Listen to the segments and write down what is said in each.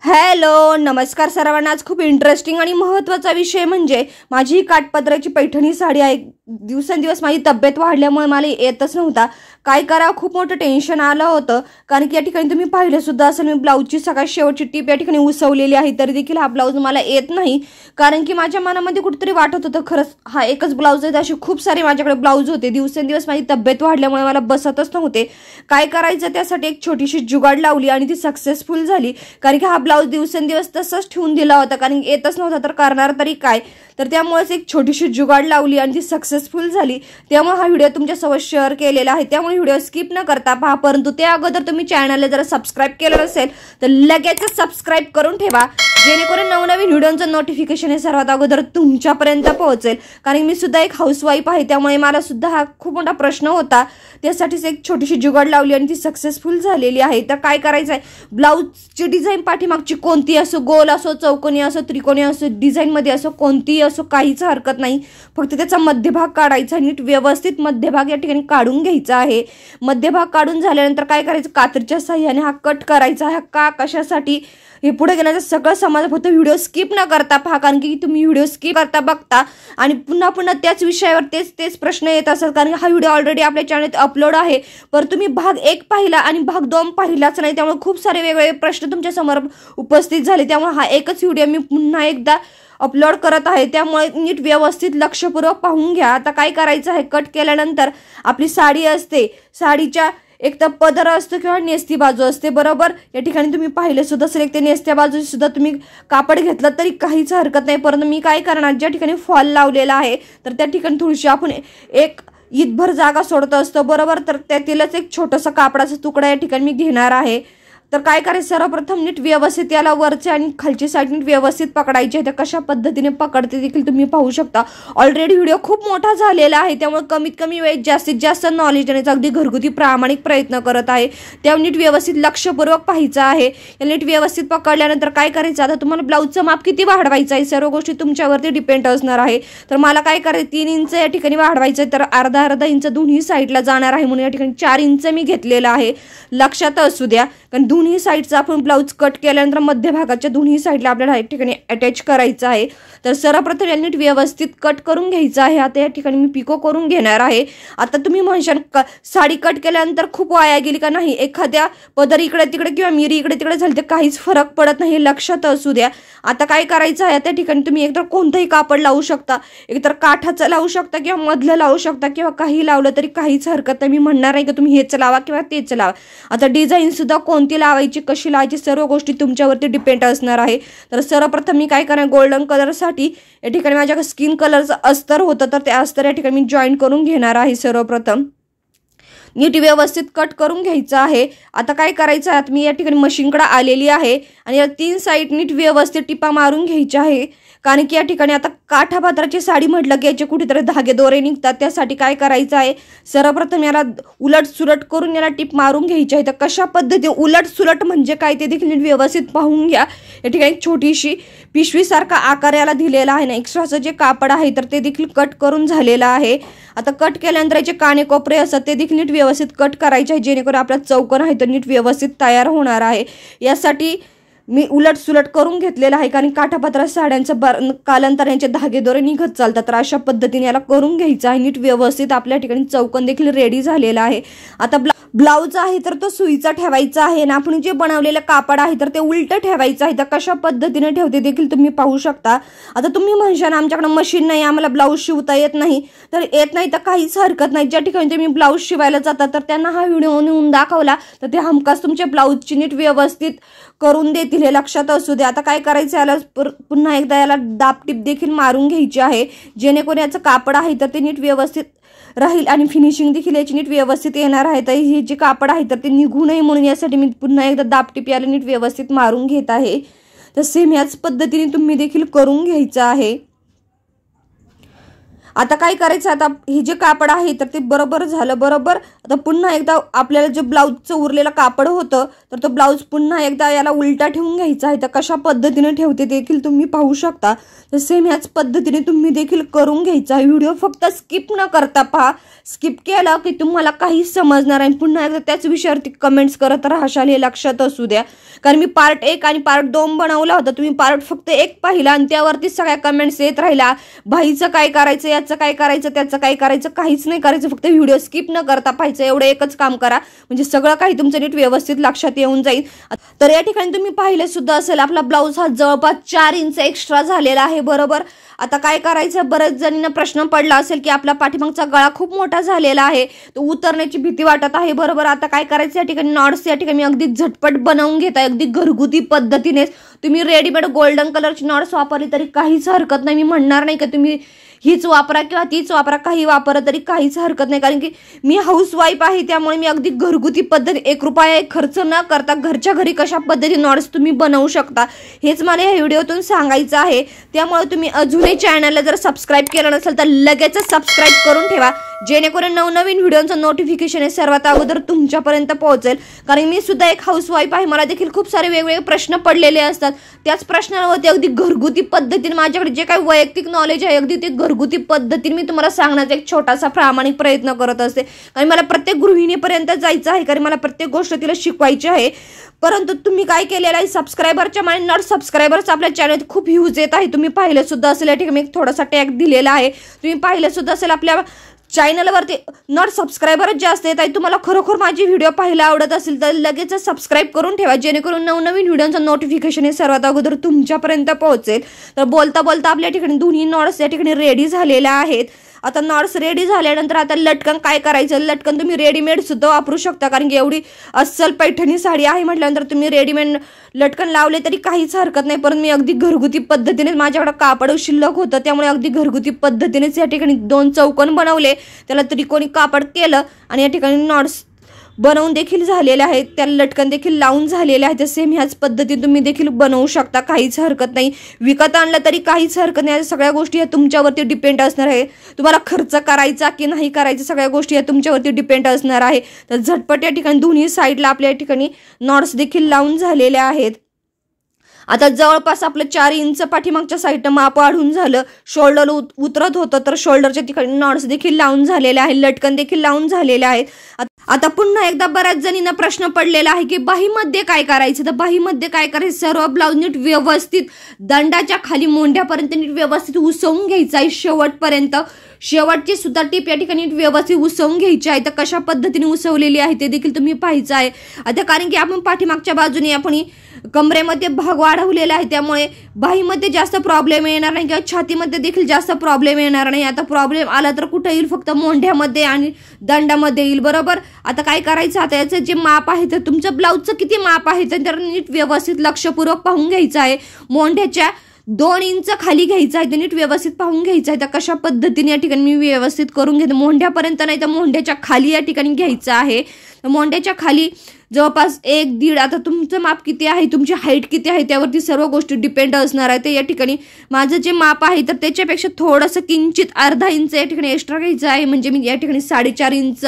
Hello नमस्कार सर्वांना। आज खूप इंटरेस्टिंग आणि महत्त्वाचा विषय म्हणजे माझी ही काठपदराची पैठणी साडी आहे। दिवसेंदिवस माझी तब्येत वाढल्यामुळे मला येतच नव्हता, काय करावं खूप मोठं टेन्शन आलं होतं। कारण की या ठिकाणी तुम्ही पाहिलं सुद्धा असेल मी ब्लाऊजची सगळ्यात शेवटची टीप या ठिकाणी उसवलेली आहे, तरी देखील हा ब्लाऊज मला येत नाही। कारण की माझ्या मनामध्ये कुठेतरी वाटत होतं खरंच हा एकच ब्लाऊज आहे, असे खूप सारे माझ्याकडे ब्लाऊज होते। दिवसेंदिवस माझी तब्येत वाढल्यामुळे मला बसतच नव्हते, काय करायचं त्यासाठी एक छोटीशी जुगाड लावली आणि ती सक्सेसफुल झाली। कारण की हा ब्लाऊज दिवसेंदिवस तसंच ठेवून दिला होता, कारण येतच नव्हता तर करणार तरी काय। तर त्यामुळेच एक छोटीशी जुगाड लावली आणि ती सक्सेसफुल झाली, त्यामुळे हा व्हिडिओ तुमच्यासोबत शेअर केलेला आहे। त्यामुळे व्हिडिओ स्किप न करता पहा, परंतु त्या अगोदर तुम्ही चॅनलला जर सबस्क्राइब केलं नसेल तर लगेच सबस्क्राइब करून ठेवा, जेणेकरून नवनवीन व्हिडिओचं नोटिफिकेशन हे सर्वात अगोदर तुमच्यापर्यंत पोहोचेल। कारण मी सुद्धा एक हाऊसवाईफ आहे, त्यामुळे मला सुद्धा हा खूप मोठा प्रश्न होता, त्यासाठीच एक छोटीशी जुगाड लावली आणि ती सक्सेसफुल झालेली आहे। तर काय करायचं आहे, ब्लाऊजची डिझाईन पाठीमागची कोणती असो, गोल असो, चौकोनी असो, त्रिकोणी असो, डिझाईनमध्ये असो, कोणतीही असो काहीच हरकत नाही, फक्त त्याचा मध्यभाग काढायचा, नीट व्यवस्थित मध्यभाग या ठिकाणी काढून घ्यायचा आहे। मध्यभाग काढून झाल्यानंतर काय करायचं, कात्रीच्या साहाय्याने हा कट करायचा आहे। का कशासाठी हे पुढे गेल्याचं सगळं समज, फक्त व्हिडिओ स्किप न करता पहा, कारण की तुम्ही व्हिडिओ स्किप करता बघता आणि पुन्हा पुन्हा त्याच विषयावर तेच प्रश्न येत असतात। कारण हा व्हिडिओ ऑलरेडी आपल्या चॅनलवर अपलोड आहे, पण तुम्ही भाग 1 पाहिला आणि भाग 2 पाहिलाच नाही, त्यामुळे खूप सारे वेगवेगळे प्रश्न तुमच्या समोर उपस्थित झाले। त्यामुळे हा एकच व्हिडिओ मी पुन्हा एकदा अपलोड करत आहे, त्यामुळे नीट व्यवस्थित लक्षपूर्वक पाहून घ्या। आता काय करायचं आहे, कट केल्यानंतर आपली साडी असते, साडीच्या एक तर पदर असतो किंवा नेसती बाजू असते, बरोबर। या ठिकाणी तुम्ही पाहिले सुद्धा असेल एक ते नेसत्या बाजू सुद्धा तुम्ही कापड घेतलं तरी काहीच हरकत नाही, परंतु मी काय करणार, ज्या ठिकाणी फॉल लावलेला आहे तर त्या ठिकाणी थोडीशी आपण एक ईदभर जागा सोडत असतो, बरोबर। तर त्यातीलच एक छोटासा कापडाचा तुकडा या ठिकाणी मी घेणार आहे। तर काय करायचं, सर्वप्रथम नीट व्यवस्थित याला वरची आणि खालची साईड नीट व्यवस्थित पकडायची आहे। तर कशा पद्धतीने पकडते देखील तुम्ही पाहू शकता। ऑलरेडी व्हिडिओ खूप मोठा झालेला आहे, त्यामुळे कमीत कमी वेळेत जास्तीत जास्त नॉलेज देण्याचा अगदी घरगुती प्रामाणिक प्रयत्न करत आहे, त्यामुळे नीट व्यवस्थित लक्षपूर्वक पाहायचं आहे। या नीट व्यवस्थित पकडल्यानंतर काय करायचं, आता तुम्हाला ब्लाऊजचं माप किती वाढवायचं आहे सर्व गोष्टी तुमच्यावरती डिपेंड असणार आहे। तर मला काय करायचं, 3 इंच या ठिकाणी वाढवायचं आहे, तर अर्धा इंच दोन्ही साईडला जाणार आहे, म्हणून या ठिकाणी 4 इंच मी घेतलेलं आहे, लक्षात असू द्या। कारण दोन्ही साईडचा आपण ब्लाऊज कट केल्यानंतर मध्यभागाच्या दोन्ही साईडला आपल्याला एक ठिकाणी अटॅच करायचं आहे। तर सर्वप्रथम या नीट व्यवस्थित कट करून घ्यायचं आहे। आता या ठिकाणी मी पिको करून घेणार आहे। आता तुम्ही म्हणशाल साडी कट केल्यानंतर खूप वाया गेली का, नाही, एखाद्या पदर इकडे तिकडे किंवा मिरी इकडे तिकडे झाली तर काहीच फरक पडत नाही, हे लक्षात असू द्या। आता काय करायचं आहे, त्या ठिकाणी तुम्ही एकतर कोणतंही कापड लावू शकता, एकतर काठाचं लावू शकता किंवा मधलं लावू शकता, किंवा काही लावलं तरी काहीच हरकत नाही। मी म्हणणार नाही की तुम्ही हेच लावा किंवा तेच लावा। आता डिझाईन सुद्धा कोणती लावायची, कशी लावायची, सर्व गोष्टी तुमच्यावरती डिपेंड असणार आहे। तर सर्वप्रथम मी काय करणार, गोल्डन कलरसाठी या ठिकाणी माझ्याकडे स्किन कलरचं अस्तर होतं, तर ते अस्तर या ठिकाणी मी जॉईन करून घेणार आहे। सर्वप्रथम नीट व्यवस्थित कट करून घ्यायचं आहे। आता काय करायचं आहे, मी या ठिकाणी मशीनकडे आलेली आहे आणि या 3 साईड नीट व्यवस्थित टिपा मारून घ्यायच्या आहे। कारण की या ठिकाणी आता काठापदराची साडी म्हटलं की याचे कुठेतरी धागे दोरे निघतात, त्यासाठी काय करायचं आहे, सर्वप्रथम याला उलट सुलट करून याला टिप मारून घ्यायची आहे। तर कशा पद्धतीने उलट सुलट म्हणजे काय ते देखील नीट व्यवस्थित पाहून घ्या। या ठिकाणी छोटीशी पिशवीसारखा आकार याला दिलेला आहे ना, एक्स्ट्राचं जे कापड आहे तर ते देखील कट करून झालेलं आहे। आता कट केल्यानंतर याचे काने कोपरे असतात ते देखील नीट व्यवस्थित कट करायचे आहे, जेणेकरून आपला चौकोन आहे तो नीट व्यवस्थित तयार होणार आहे। यासाठी मी उलट सुलट करून घेतलेला आहे, कारण काठापदरा साड्यांचं कालांतराचे धागे दोरे निघत चालतात, तर अशा पद्धतीने याला करून घ्यायचं आहे। नीट व्यवस्थित आपल्या ठिकाणी चौकोन देखील रेडी झालेला आहे। आता ब्लाऊज आहे तर तो सुईचा ठेवायचा आहे ना, आपण जे बनवलेलं कापड आहे तर ते उलटं ठेवायचं आहे। तर कशा पद्धतीने ठेवते देखील तुम्ही पाहू शकता। आता तुम्ही म्हणशाल आमच्याकडे मशीन नाही, आम्हाला ब्लाऊज शिवता येत नाही, तर येत नाही तर काहीच हरकत नाही। ज्या ठिकाणी तुम्ही ब्लाऊज शिवायला जातात तर त्यांना हा व्हिडिओ नेऊन दाखवला तर ते हमखास तुमच्या ब्लाऊजची नीट व्यवस्थित करून देतील, हे लक्षात असू द्या। आता काय करायचं, याला पुन्हा एकदा याला दाबटीप देखील मारून घ्यायची आहे, जेणेकरून याचं कापड आहे तर ते नीट व्यवस्थित राहील आणि फिनिशिंग देखील याची नीट व्यवस्थित येणार आहे। तर हे जे कापड आहे तर ते निघू नये म्हणून यासाठी मी पुन्हा एकदा दाबटीप याला नीट व्यवस्थित मारून घेत आहे। तर सेम याच पद्धतीने तुम्ही देखील करून घ्यायचं आहे। आता काय करायचं, आता हे जे कापड आहे तर ते बरोबर झालं. बरोबर आता पुन्हा एकदा आपल्याला जे ब्लाऊजचं उरलेलं कापड होतं तर तो ब्लाऊज पुन्हा एकदा याला उलटा ठेवून घ्यायचा आहे. तर कशा पद्धतीने ठेवते देखील तुम्ही पाहू शकता. तर सेम ह्याच पद्धतीने तुम्ही देखील करून घ्यायचा आहे. व्हिडिओ फक्त स्किप न करता पहा. स्किप केलं की तुम्हाला काहीच समजणार नाही. पुन्हा एकदा त्याच विषयावरती कमेंट्स करत राहशाल हे लक्षात असू द्या. कारण मी पार्ट 1 आणि पार्ट 2 बनवला होता. तुम्ही पार्ट फक्त 1 पाहिला आणि त्यावरती सगळ्या कमेंट्स येत राहिला. भाईचं काय करायचं, याचं काय करायचं, त्याचं काय करायचं, काहीच नाही करायचं. फक्त व्हिडिओ स्किप न करता पाहायचं. एवढं एकच काम करा म्हणजे सगळं काही तुमचं नीट व्यवस्थित लक्षात येऊन जाईल. तर या ठिकाणी तुम्ही पाहिले सुद्धा असेल आपला ब्लाऊज हा जवळपास 4 इंच एक्स्ट्रा झालेला आहे. बरोबर आता काय करायचं, बरेच जणींना प्रश्न पडला असेल की आपला पाठीमागचा गळा खूप मोठा झालेला आहे, तो उतरण्याची भीती वाटत आहे. बरोबर आता काय करायचं, या ठिकाणी नॉट्स या ठिकाणी अगदी झटपट बनवून घेता. अगदी घरगुती पद्धतीने तुम्ही रेडीमेड गोल्डन कलरची नॉट्स वापरली तरी काहीच हरकत नाही. मी म्हणणार नाही की तुम्ही हीच वापरा किंवा तीच वापरा, काही वापरा तरी काहीच हरकत नाही. कारण की मी हाऊसवाईफ आहे त्यामुळे मी अगदी घरगुती पद्धती 1 रुपया खर्च न करता घरच्या घरी कशा पद्धतीने नॉट्स तुम्ही बनवू शकता हेच मला या व्हिडिओतून सांगायचं आहे. त्यामुळे तुम्ही अजूनही चॅनलला जर सबस्क्राईब केलं नसेल तर लगेच सबस्क्राईब करून ठेवा, जेणेकरून नवनवीन व्हिडिओचं नोटिफिकेशन हे सर्वात अगोदर तुमच्यापर्यंत पोहोचेल. कारण मी सुद्धा एक हाऊसवाईफ आहे, मला देखील खूप सारे वेगवेगळे प्रश्न पडलेले असतात. त्याच प्रश्नांवरती अगदी घरगुती पद्धतीने माझ्याकडे जे काही वैयक्तिक नॉलेज आहे अगदी ते घरगुती पद्धतीने मी तुम्हाला सांगण्याचा एक छोटासा प्रामाणिक प्रयत्न करत असते. कारण मला प्रत्येक गृहिणीपर्यंत जायचं आहे, कारण मला प्रत्येक गोष्ट तिला शिकवायची आहे. परंतु तुम्ही काय केलेलं आहे, सबस्क्रायबरच्या माने नॉट सबस्क्रायबर्स आपल्या चॅनलवर खूप व्ह्यूज येत आहे. तुम्ही पाहिलं सुद्धा असेल, या ठिकाणी एक थोडासा टॅग दिलेला आहे, तुम्ही पाहिलं सुद्धा असेल. आपल्या चॅनलवरती नॉट सबस्क्रायबरच जास्त येत आहे. तुम्हाला खरोखर माझी व्हिडिओ पाहायला आवडत असेल तर लगेच सबस्क्राईब करून ठेवा, जेणेकरून नवनवीन व्हिडिओचं नोटिफिकेशन हे सर्वात अगोदर तुमच्यापर्यंत पोहोचेल. तर बोलता बोलता आपल्या ठिकाणी दोन्ही नॉट्स या ठिकाणी रेडी झालेल्या आहेत. आता नॉट्स रेडी झाल्यानंतर आता लटकन काय करायचं, लटकन तुम्ही रेडीमेड सुद्धा वापरू शकता. कारण की एवढी अस्सल पैठणी साडी आहे म्हटल्यानंतर तुम्ही रेडीमेड लटकन लावले तरी काहीच हरकत नाही. परंतु मी अगदी घरगुती पद्धतीने माझ्याकडे कापड शिल्लक होतं त्यामुळे अगदी घरगुती पद्धतीनेच या ठिकाणी 2 चौकोन बनवले, त्याला त्रिकोणी कापड केलं आणि या ठिकाणी नॉट्स बनवून देखील झालेले आहेत, त्याला लटकन देखील लावून झालेले आहेत. सेम ह्याच पद्धतीने तुम्ही देखील बनवू शकता, काहीच हरकत नाही. विकत आणलं तरी काहीच हरकत नाही. सगळ्या गोष्टी या तुमच्यावरती डिपेंड असणार आहे. तुम्हाला खर्च करायचा की नाही करायचा सगळ्या गोष्टी या तुमच्यावरती डिपेंड असणार आहे. तर झटपट या ठिकाणी दोन्ही साईडला आपल्या या ठिकाणी नॉट्स देखील लावून झालेले आहेत. आता जवळपास आपलं 4 इंच पाठीमागच्या साईडनं माप वाढून झालं. शोल्डर उतरत होतं तर शोल्डरच्या ठिकाणी नॉट्स देखील लावून झालेले आहेत, लटकन देखील लावून झालेले आहेत. आता पुन्हा एकदा बऱ्याच जणींना प्रश्न पडलेला आहे की बाहीमध्ये काय करायचं. तर बाहीमध्ये काय करायचं, सर्व ब्लाऊज नीट व्यवस्थित दंडाच्या खाली मोंढ्यापर्यंत नीट व्यवस्थित उसवून घ्यायचं आहे शेवटपर्यंत. शेवटची सुद्धा टीप या ठिकाणी व्यवस्थित उसवून घ्यायची आहे. तर कशा पद्धतीने उसवलेली आहे ते देखील तुम्ही पाहायचं आहे. आता कारण की आपण पाठीमागच्या बाजूने आपण कमरेमध्ये भाग वाढवलेला आहे त्यामुळे बाहीमध्ये जास्त प्रॉब्लेम येणार नाही किंवा छातीमध्ये देखील जास्त प्रॉब्लेम येणार नाही. आता प्रॉब्लेम आला तर कुठे येईल, फक्त मोंढ्यामध्ये आणि दंडामध्ये येईल. बरोबर आता काय करायचं, आता याचं जे माप आहे तर तुमचं ब्लाऊजचं किती माप आहे तर नीट व्यवस्थित लक्षपूर्वक पाहून घ्यायचं आहे. मोंढ्याच्या 2 इंच खाली घ्यायचं आहे, ते नीट व्यवस्थित पाहून घ्यायचं आहे. तर कशा पद्धतीने या ठिकाणी मी व्यवस्थित करून घेते, मोंढ्यापर्यंत नाही तर मोंढ्याच्या खाली या ठिकाणी घ्यायचं आहे. मोंढ्याच्या खाली जवळपास 1-1.5, आता तुमचं माप किती आहे, तुमची हाईट किती आहे त्यावरती सर्व गोष्टी डिपेंड असणार आहे. तर या ठिकाणी माझं जे माप आहे तर त्याच्यापेक्षा थोडंसं किंचित अर्धा इंच या ठिकाणी एक्स्ट्रा घ्यायचं आहे. म्हणजे मी या ठिकाणी 4.5 इंच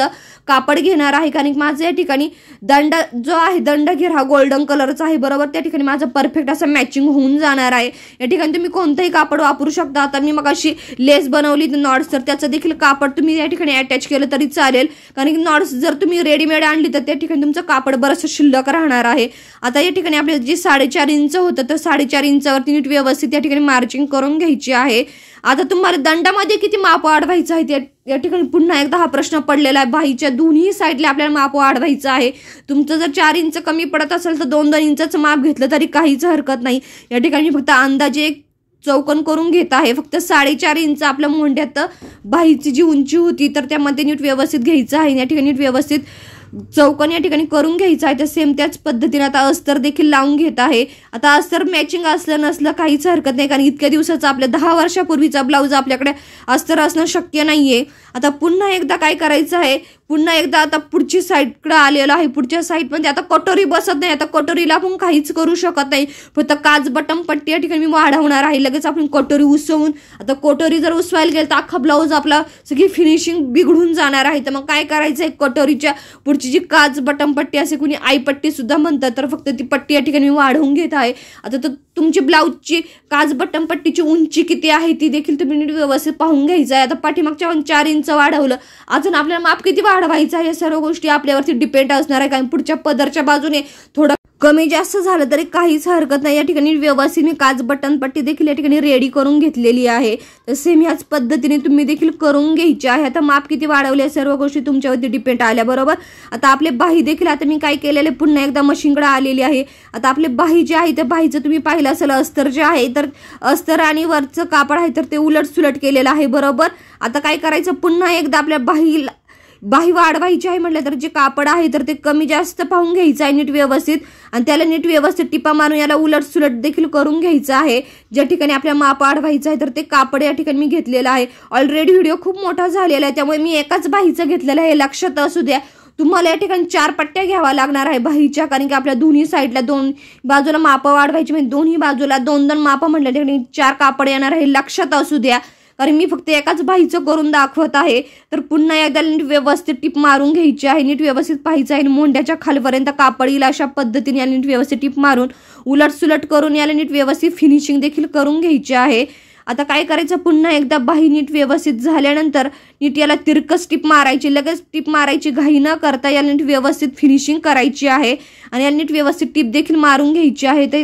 कापड घेणार आहे. कारण माझं या ठिकाणी दंड जो आहे, दंडघेर हा गोल्डन कलरचा आहे. बरोबर त्या ठिकाणी माझं परफेक्ट असं मॅचिंग होऊन जाणार आहे. या ठिकाणी तुम्ही कोणतंही कापड वापरू शकता. आता मी मग अशी लेस बनवली नॉट्स तर त्याचं देखील कापड तुम्ही या ठिकाणी अटॅच केलं तरी चालेल. कारण की नॉट्स जर तुम्ही रेडीमेड आणली तर त्या ठिकाणी तुमचं कापड बरंचसं शिल्लक राहणार आहे. आता या ठिकाणी आपले जे 4.5 इंच होतं तर 4.5 इंचावरती नीट व्यवस्थित या ठिकाणी मार्चिंग करून घ्यायची आहे. आता तुम्हाला दंडामध्ये किती माप वाढवायचं आहे या ठिकाणी पुन्हा एकदा हा प्रश्न पडलेला आहे. बाहीच्या दोन्ही साईडला आपल्याला माप वाढवायचं आहे. तुमचं जर 4 इंच कमी पडत असेल तर 2-2 इंचाचं माप घेतलं तरी काहीच हरकत नाही. या ठिकाणी फक्त अंदाजे एक चौकोन करून घेत आहे. फक्त 4.5 इंच आपल्या मोंढ्यात बाहीची जी उंची होती तर त्यामध्ये नीट व्यवस्थित घ्यायचं आहे. या ठिकाणी नीट व्यवस्थित चौकोन या ठिकाणी करून घ्यायचा आहे. तर सेम त्याच पद्धतीने आता अस्तर देखील लावून घेत आहे. आता अस्तर मॅचिंग असलं नसलं काहीच हरकत नाही, कारण इतक्या दिवसाचा आपल्या 10 वर्षापूर्वीचा ब्लाऊज आपल्याकडे अस्तर असणं शक्य नाहीये. आता पुन्हा एकदा काय करायचं आहे, पुन्हा एकदा आता पुढची साईडकडे आलेलं आहे. पुढच्या साईडमध्ये आता कटोरी बसत नाही. आता कटोरीला आपण काहीच करू शकत नाही, फक्त काच बटन पट्टी या ठिकाणी मी वाढवणार आहे. लगेच आपण कटोरी उसवून, आता कटोरी जर उसवायला गेलं तर अख्खा ब्लाऊज आपला सगळी फिनिशिंग बिघडून जाणार आहे. तर मग काय करायचं आहे, कटोरीच्या पुढची जी काच बटन पट्टी असे कुणी आईपट्टी सुद्धा म्हणतात, तर फक्त ती पट्टी या ठिकाणी मी वाढवून घेत आहे. आता तर तुमची ब्लाऊजची काच बटन पट्टीची उंची किती आहे ती देखील तुम्ही नीट व्यवस्थित पाहून घ्यायचं आहे. आता पाठीमागच्या 4 इंच वाढवलं, अजून आपल्याला माप किती वाढवायचं आहे या सर्व गोष्टी आपल्यावरती डिपेंड असणार आहे. कारण पुढच्या पदरच्या बाजूने थोडं कमी जास्त झालं तरी काहीच हरकत नाही. या ठिकाणी व्यवस्थित मी काच बटन पट्टी देखील या ठिकाणी रेडी करून घेतलेली आहे. तर सेम ह्याच पद्धतीने तुम्ही देखील करून घ्यायची आहे. आता माप किती वाढवले सर्व गोष्टी तुमच्यावरती डिपेंड आल्या बरोबर. आता आपले बाही देखील आता मी काय केलेले पुन्हा एकदा मशीनकडे आलेली आहे. आता आपले बाही जे आहे त्या बाहीचं तुम्ही पाहिलं असेल, अस्तर जे आहे तर अस्तर आणि वरचं कापड आहे तर ते उलट सुलट केलेलं आहे बरोबर. आता काय करायचं, पुन्हा एकदा आपल्या बाही वाढवायची आहे म्हटलं तर जे कापड आहे तर ते कमी जास्त पाहून घ्यायचं आहे नीट व्यवस्थित, आणि त्याला नीट व्यवस्थित टिपा मारून याला उलट सुलट देखील करून घ्यायचं आहे. ज्या ठिकाणी आपल्या माप वाढवायचं आहे तर ते कापड या ठिकाणी मी घेतलेलं आहे. ऑलरेडी व्हिडिओ खूप मोठा झालेला आहे त्यामुळे मी एकाच बाहीचं घेतलेलं आहे, लक्षात असू द्या. तुम्हाला या ठिकाणी 4 पट्ट्या घ्यावा लागणार आहे बाहीच्या, कारण की आपल्या दोन्ही साईडला 2 बाजूला माप वाढवायची, म्हणजे दोन्ही बाजूला 2-2 माप म्हटलं ठिकाणी 4 कापड येणार आहे, लक्षात असू द्या. कारण मी फक्त एकाच बाहीचं करून दाखवत आहे. तर पुन्हा एकदा नीट व्यवस्थित टिप मारून घ्यायची आहे, नीट व्यवस्थित पाहायचं आहे. मोंड्याच्या खालपर्यंत कापड येईल अशा पद्धतीने याला नीट व्यवस्थित टिप मारून उलट सुलट करून याला नीट व्यवस्थित फिनिशिंग देखील करून घ्यायची आहे. आता काय करायचं, पुन्हा एकदा बाही नीट व्यवस्थित झाल्यानंतर नीट याला तिरकस टिप मारायची, लगेच टिप मारायची घाई न करता याला नीट व्यवस्थित फिनिशिंग करायची आहे. आणि याला नीट व्यवस्थित टिप देखील मारून घ्यायची आहे. तर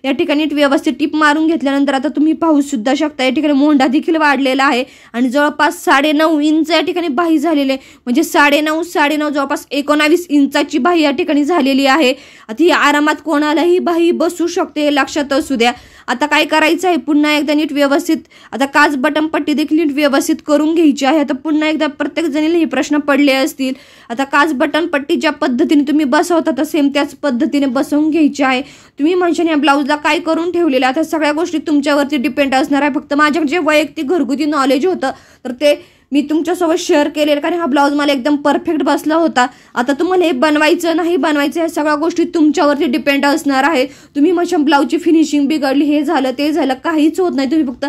या ठिकाणी व्यवस्थित टिप मारून घेतल्यानंतर आता तुम्ही पाहू सुद्धा शकता या ठिकाणी मोंढा देखील वाढलेला आहे आणि जवळपास 9.5 इंच या ठिकाणी बाही झालेली आहे. म्हणजे 9.5 जवळपास 19 इंचाची बाही या ठिकाणी झालेली आहे. आता ही आरामात कोणालाही बाही बसू शकते, लक्षात असू द्या. आता काय करायचं आहे, पुन्हा एकदा नीट व्यवस्थित आता काच बटन पट्टी देखील नीट व्यवस्थित करून घ्यायची आहे. आता पुन्हा एकदा प्रत्येक जणीला हे प्रश्न पडले असतील. आता काच बटन पट्टी ज्या पद्धतीने तुम्ही बसवता तर सेम त्याच पद्धतीने बसवून घ्यायची आहे. तुम्ही म्हणशाल या ब्लाऊजला काय करून ठेवलेलं, आता सगळ्या गोष्टी तुमच्यावरती डिपेंड असणार आहे. फक्त माझ्याकडे जे वैयक्तिक घरगुती नॉलेज होतं तर ते मी तुमच्यासोबत शेअर केलेलं, कारण हा ब्लाऊज मला एकदम परफेक्ट बसला होता. आता तुम्हाला हे बनवायचं नाही बनवायचं या सगळ्या गोष्टी तुमच्यावरती डिपेंड असणार आहे. तुम्ही माझ्या ब्लाऊजची फिनिशिंग बिघडली, हे झालं ते झालं, काहीच होत नाही. तुम्ही फक्त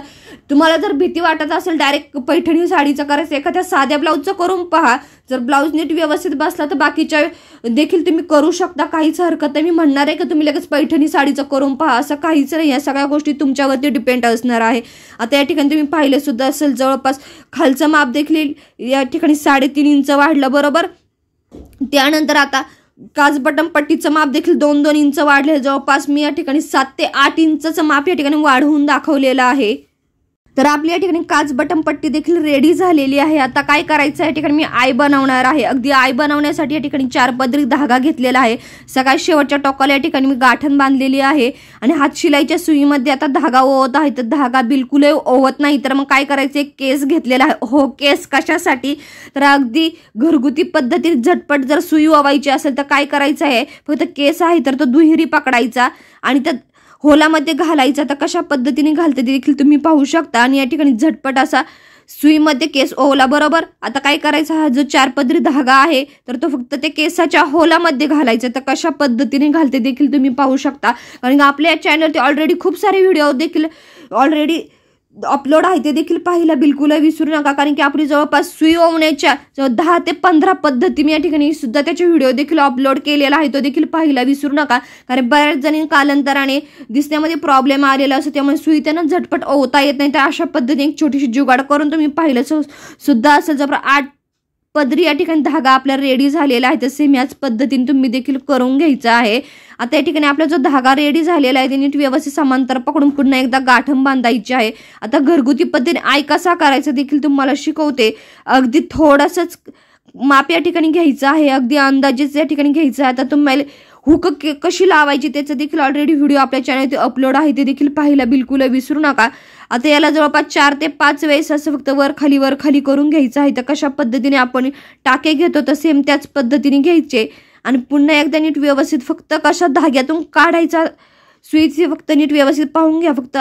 तुम्हाला जर भीती वाटत असेल डायरेक्ट पैठणी साडीचं करायचं, एखाद्या साध्या ब्लाऊजचं करून पहा. जर ब्लाऊज नीट व्यवस्थित बसला तर बाकीच्या देखील तुम्ही करू शकता, काहीच हरकत नाही. मी म्हणणार आहे की तुम्ही लगेच पैठणी साडीचं करून पहा, असं काहीच नाही. या सगळ्या गोष्टी तुमच्यावरती डिपेंड असणार आहे. आता या ठिकाणी तुम्ही पाहिलं सुद्धा असेल, जवळपास खालचं माप देखील या ठिकाणी 3.5 इंच वाढलं बरोबर. त्यानंतर आता काच बटन पट्टीचं माप देखील 2-2 इंच वाढले. जवळपास मी या ठिकाणी 7 ते 8 इंचचं माप या ठिकाणी वाढवून दाखवलेलं आहे. तर आपली या ठिकाणी काच बटन पट्टी देखील रेडी झालेली आहे. आता काय करायचं, या ठिकाणी मी आय बनवणार आहे. अगदी आय बनवण्यासाठी या ठिकाणी 4 पदरी धागा घेतलेला आहे. सगळ्यात शेवटच्या टोकाला या ठिकाणी मी गाठण बांधलेली आहे आणि हात शिलाईच्या सुईमध्ये आता धागा ओवत आहे. तर धागा बिलकुलही ओवत नाही. तर मग काय करायचं, एक केस घेतलेला आहे. हो, केस कशासाठी, तर अगदी घरगुती पद्धतीत झटपट जर सुई ओवायची असेल तर काय करायचं आहे, फक्त केस आहे तर तो दुहेरी पकडायचा आणि त्या होलामध्ये घालायचा. तर कशा पद्धतीने घालते देखील तुम्ही पाहू शकता. आणि या ठिकाणी झटपट असा सुईमध्ये केस ओवला बरोबर. आता काय करायचं, हा जो 4 पदरी धागा आहे तर तो फक्त ते केसाच्या होलामध्ये घालायचा. तर कशा पद्धतीने घालते देखील तुम्ही पाहू शकता. कारण आपल्या चॅनलवरती ऑलरेडी खूप सारे व्हिडिओ देखील ऑलरेडी अपलोड आहे, ते देखील पाहायला बिलकुल विसरू नका. कारण की आपली जवळपास सुई ओवण्याच्या 10 ते 15 पद्धती मी या ठिकाणी सुद्धा त्याचे व्हिडिओ देखील अपलोड केलेला आहे, तो देखील पाहायला विसरू नका. कारण बऱ्याच जणी कालांतराने दिसण्यामध्ये प्रॉब्लेम आलेला असतो, त्यामुळे सुई त्यांना झटपट ओवता येत नाही. तर अशा पद्धतीने एक छोटीशी जुगाड करून तुम्ही पाहिलं सुद्धा असेल. जवळ 8 पदरी या ठिकाणी धागा आपला रेडी झालेला आहे. तसे याच पद्धतीने तुम्ही देखील करून घ्यायचा आहे. आता या ठिकाणी आपला जो धागा रेडी झालेला आहे ते नीट व्यवस्थित समांतर पकडून पुन्हा एकदा गाठण बांधायची आहे. आता घरगुती पद्धतीने आय कसा करायचा देखील तुम्हाला शिकवते. अगदी थोडंसंच माप या ठिकाणी घ्यायचं आहे, अगदी अंदाजेच या ठिकाणी घ्यायचं आहे. आता तुम्हाला हुक कशी लावायची त्याचं देखील ऑलरेडी व्हिडिओ आपल्या चॅनलवरती अपलोड आहे, ते देखील पाहायला बिलकुल विसरू नका। आता याला जवळपास 4 ते 5 वेळेस असं फक्त वर खाली करून घ्यायचं आहे। तर कशा पद्धतीने आपण टाके घेतो तर सेम त्याच पद्धतीने घ्यायचे आणि पुन्हा एकदा नीट व्यवस्थित फक्त कशा धाग्यातून काढायचा स्विच फक्त नीट व्यवस्थित पाहून घ्या, फक्त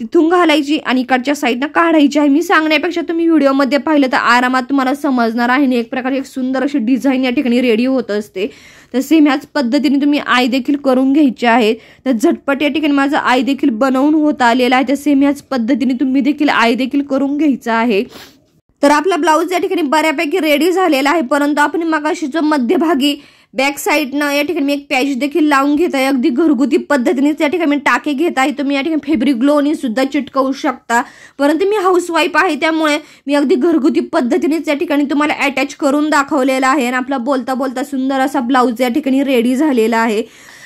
तिथून घालायची आणि इकडच्या साईडनं काढायची आहे। मी सांगण्यापेक्षा तुम्ही व्हिडिओमध्ये पाहिलं तर आरामात तुम्हाला समजणार आहे आणि एक प्रकारे एक सुंदर अशी डिझाईन या ठिकाणी रेडी होत असते। तर सेम ह्याच पद्धतीने तुम्ही आय देखील करून घ्यायची आहे। तर झटपट या ठिकाणी माझा आय देखील बनवून होत आलेला आहे। तर सेम ह्याच पद्धतीने तुम्ही देखील आय देखील करून घ्यायचा आहे। तर आपला ब्लाऊज या ठिकाणी बऱ्यापैकी रेडी झालेला आहे, परंतु आपण मगाशी जो मध्यभागी बॅक साईडनं या ठिकाणी मी एक पॅच देखील लावून घेत आहे। अगदी घरगुती पद्धतीनेच या ठिकाणी मी टाके घेत आहे। तुम्ही या ठिकाणी फॅब्रिक ग्लोनी सुद्धा चिटकवू शकता, परंतु मी हाऊसवाईफ आहे त्यामुळे मी अगदी घरगुती पद्धतीनेच या ठिकाणी तुम्हाला अटॅच करून दाखवलेला आहे आणि आपला बोलता बोलता सुंदर असा ब्लाऊज या ठिकाणी रेडी झालेला आहे।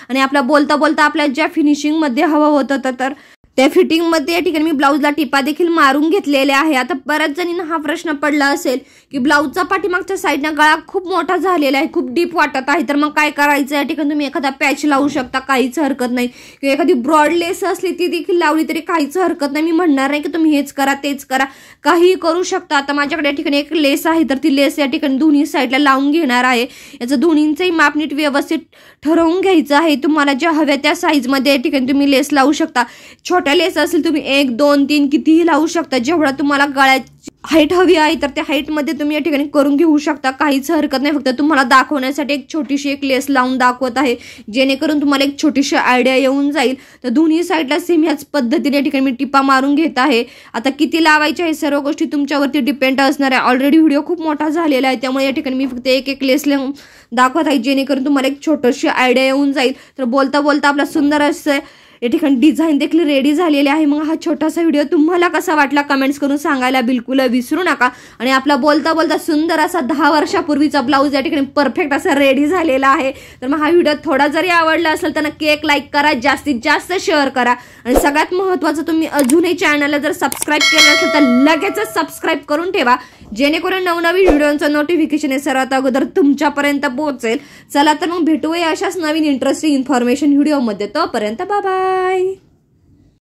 आणि आपला बोलता बोलता आपल्या ज्या फिनिशिंगमध्ये हवं होतं तर त्या फिटिंगमध्ये या ठिकाणी मी ब्लाऊजला टिपा देखील मारून घेतलेल्या आहे। आता बऱ्याच जणींना हा प्रश्न पडला असेल की ब्लाऊजचा पाठीमागच्या साईडनं गळा खूप मोठा झालेला आहे, खूप डीप वाटत आहे, तर मग काय करायचं? या ठिकाणी तुम्ही एखादा पॅच लावू शकता, काहीच हरकत नाही, किंवा एखादी ब्रॉड लेस असली ती देखील लावली तरी काहीच हरकत नाही। मी म्हणणार नाही की तुम्ही हेच करा तेच करा, काहीही करू शकता। आता माझ्याकडे या ठिकाणी एक लेस आहे, तर ती लेस या ठिकाणी दोन्ही साईडला लावून घेणार आहे। याचं दोन्हींचंही माप नीट व्यवस्थित ठरवून घ्यायचं आहे। तुम्हाला ज्या हव्या त्या साईजमध्ये या ठिकाणी तुम्ही लेस लावू शकता। छोट्या लेस असेल तुम्ही 1 2 3 कितीही लावू शकता, जेवढा तुम्हाला गळ्याची हाईट हवी आहे तर त्या हाईट मध्ये तुम्ही या ठिकाणी करून घेऊ शकता, काहीच हरकत नाही। फक्त तुम्हाला दाखवण्यासाठी एक छोटीशी एक लेस लावून दाखवत आहे, जेणेकरून तुम्हाला एक छोटीशी आयडिया येऊन जाईल। तर दोन्ही साईडला सेम याच पद्धतीने या ठिकाणी मी टिपा मारून घेत आहे। आता किती लावायचे आहे सर्व गोष्टी तुमच्यावरती डिपेंड असणार आहे। ऑलरेडी व्हिडिओ खूप मोठा झालेला आहे, त्यामुळे या ठिकाणी मी फक्त एक लेस लावून दाखवत आहे, जेणेकरून तुम्हाला एक छोटीशी आयडिया येऊन जाईल। तर बोलता बोलता आपला सुंदर असं या ठिकाणी डिझाईन देखील रेडी झालेली आहे। मग हा छोटासा व्हिडिओ तुम्हाला कसा वाटला कमेंट्स करून सांगायला बिलकुल विसरू नका। आणि आपला बोलता बोलता सुंदर असा 10 वर्षापूर्वीचा ब्लाऊज या ठिकाणी परफेक्ट असा रेडी झालेला आहे। तर मग हा व्हिडिओ थोडा जरी आवडला असेल तर नक्की एक लाईक करा, जास्तीत जास्त शेअर करा आणि सगळ्यात महत्त्वाचं तुम्ही अजूनही चॅनलला जर सबस्क्राईब केलं असेल तर लगेचच सबस्क्राईब करून ठेवा, जेणेकरून नवनवीन व्हिडिओचं नोटिफिकेशन हे सर्वात अगोदर तुमच्यापर्यंत पोहोचेल। चला तर मग भेटूया अशाच नवीन इंटरेस्टिंग इन्फॉर्मेशन व्हिडिओमध्ये, तोपर्यंत बाय बाय।